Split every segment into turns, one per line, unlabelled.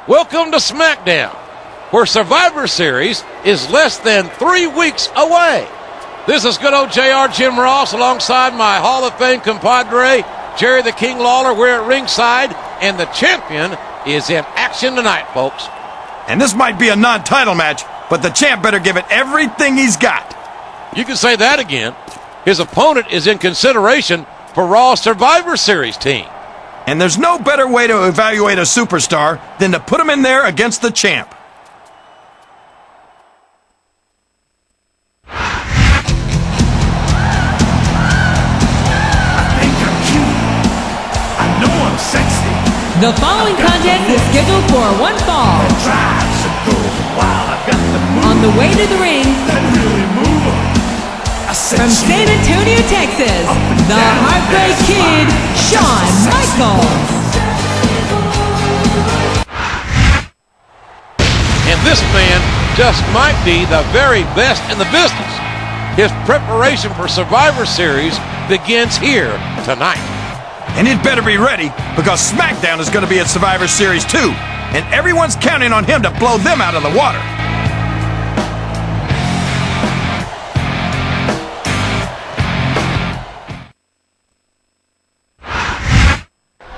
Welcome to Smackdown, where Survivor Series is less than 3 weeks away. This is good old JR Jim Ross alongside my Hall of Fame compadre, Jerry the King Lawler. We're at ringside, and the champion is in action tonight, folks.
And this might be a non-title match, but the champ better give it everything he's got.
You can say that again. His opponent is in consideration for Raw's Survivor Series team.
And there's no better way to evaluate a superstar than to put him in there against the champ.
The following contest is scheduled for one fall. On the way to the ring, from San Antonio, Texas, the Heartbreak Kid, Shawn Michaels.
And this man just might be the very best in the business. His preparation for Survivor Series begins here tonight.
And he'd better be ready, because Smackdown is going to be at Survivor Series 2, and everyone's counting on him to blow them out of the water.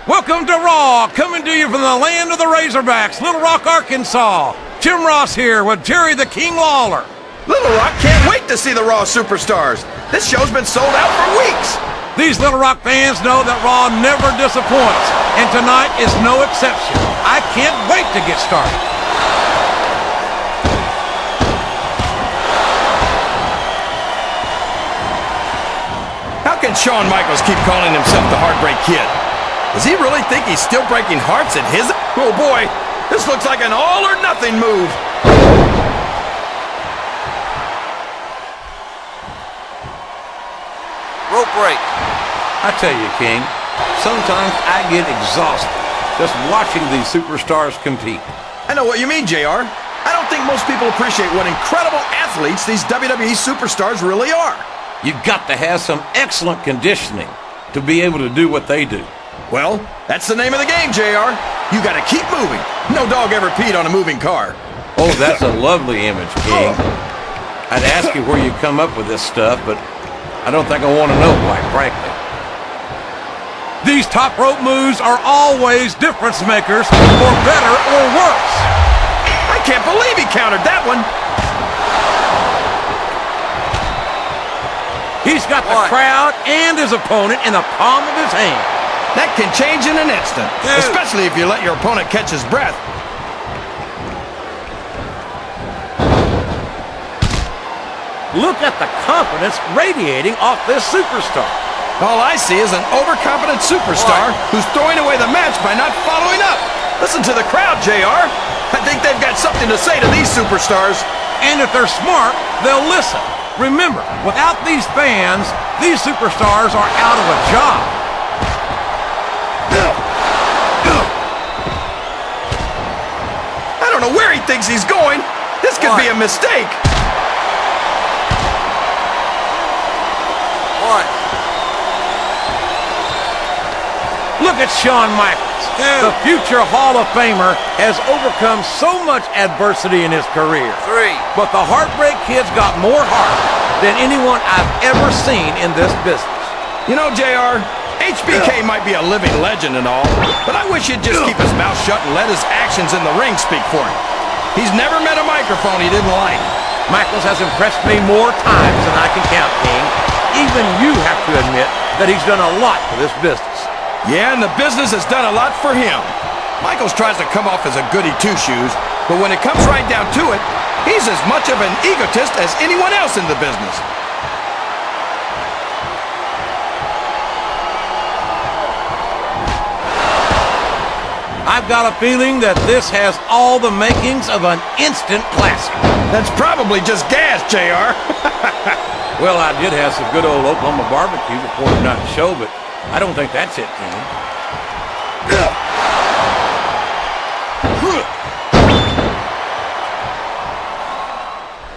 Welcome to Raw, coming to you from the land of the Razorbacks, Little Rock, Arkansas. Jim Ross here with Jerry the King Lawler.
Little Rock can't wait to see the Raw Superstars. This show's been sold out for weeks.
These Little Rock fans know that Raw never disappoints, and tonight is no exception. I can't wait to get started.
How can Shawn Michaels keep calling himself the Heartbreak Kid? Does he really think he's still breaking hearts at his... Oh boy, this looks like an all-or-nothing move.
Rope break. I tell you, King, sometimes I get exhausted just watching these superstars compete.
I know what you mean, JR. I don't think most people appreciate what incredible athletes these WWE superstars really are.
You've got to have some excellent conditioning to be able to do what they do.
Well, that's the name of the game, JR. You gotta keep moving. No dog ever peed on a moving car.
Oh, that's a lovely image, King. I'd ask you where you come up with this stuff, but I don't think I want to know, quite frankly. These top rope moves are always difference makers, for better or worse.
I can't believe he countered that one.
He's got the crowd and his opponent in the palm of his hand.
That can change in an instant, especially if you let your opponent catch his breath.
Look at the confidence radiating off this superstar.
All I see is an overconfident superstar who's throwing away the match by not following up. Listen to the crowd, JR. I think they've got something to say to these superstars.
And if they're smart, they'll listen. Remember, without these fans, these superstars are out of a job.
I don't know where he thinks he's going. This could be a mistake.
Look at Shawn Michaels. The future Hall of Famer has overcome so much adversity in his career. But the Heartbreak Kid's got more heart than anyone I've ever seen in this business.
You know, JR, HBK might be a living legend and all, but I wish he'd just keep his mouth shut and let his actions in the ring speak for him. He's never met a microphone he didn't like.
Michaels has impressed me more times than I can count, King. Even you have to admit that he's done a lot for this business.
Yeah, and the business has done a lot for him. Michaels tries to come off as a goody two-shoes, but when it comes right down to it, he's as much of an egotist as anyone else in the business.
I've got a feeling that this has all the makings of an instant classic.
That's probably just gas, JR.
Well, I did have some good old Oklahoma barbecue before tonight's show, but I don't think that's it, King.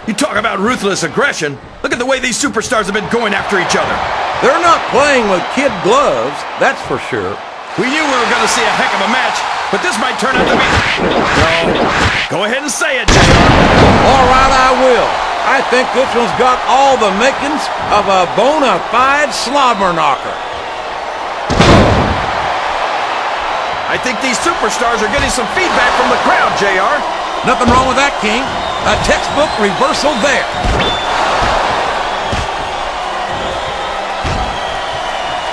You talk about ruthless aggression. Look at the way these superstars have been going after each other.
They're not playing with kid gloves, that's for sure.
We knew we were going to see a heck of a match, but this might turn out to be... No. Go ahead and say it, JR.
All right, I will. I think this one's got all the makings of a bona fide slobber knocker.
I think these superstars are getting some feedback from the crowd, JR.
Nothing wrong with that, King. A textbook reversal there.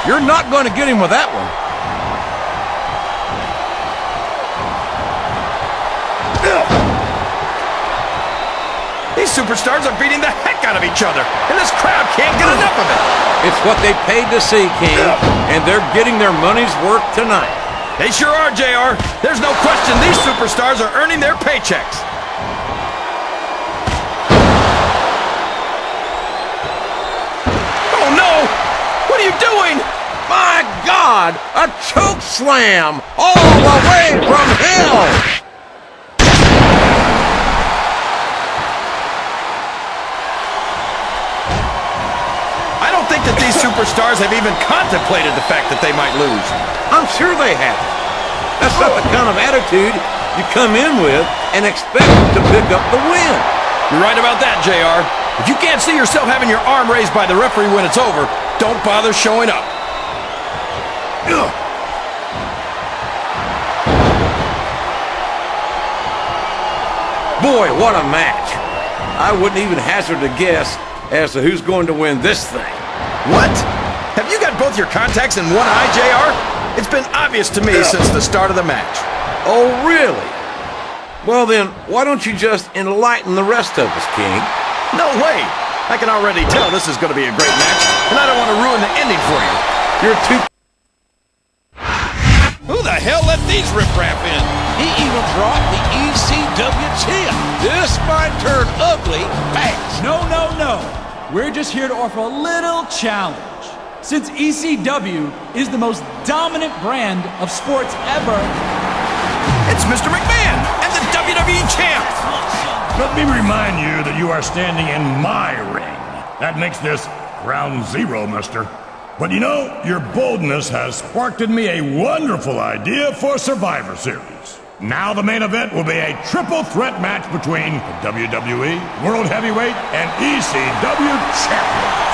You're not going to get him with that one.
These superstars are beating the heck out of each other, and this crowd can't get enough of it.
It's what they paid to see, King, and they're getting their money's worth tonight.
They sure are, JR. There's no question these superstars are earning their paychecks. Oh, no! What are you doing?
My God! A choke slam! All the way from hell!
I don't think that these superstars have even contemplated the fact that they might lose.
I'm sure they have. That's not the kind of attitude you come in with and expect to pick up the win.
You're right about that, JR. If you can't see yourself having your arm raised by the referee when it's over, don't bother showing up. Ugh.
Boy, what a match. I wouldn't even hazard a guess as to who's going to win this thing.
What? Have you got both your contacts in one eye, JR? It's been obvious to me since the start of the match.
Oh, really? Well then, why don't you just enlighten the rest of us, King?
No way! I can already tell this is going to be a great match, and I don't want to ruin the ending for you.
You're too...
Who the hell let these riffraff in? He even brought the ECW champ. This might turn ugly fast.
No, no, no. We're just here to offer a little challenge. Since ECW is the most dominant brand of sports ever,
it's Mr. McMahon and the WWE champ.
Let me remind you that you are standing in my ring. That makes this ground zero, mister. But you know, your boldness has sparked in me a wonderful idea for Survivor Series. Now the main event will be a triple threat match between the WWE World Heavyweight and ECW Champion.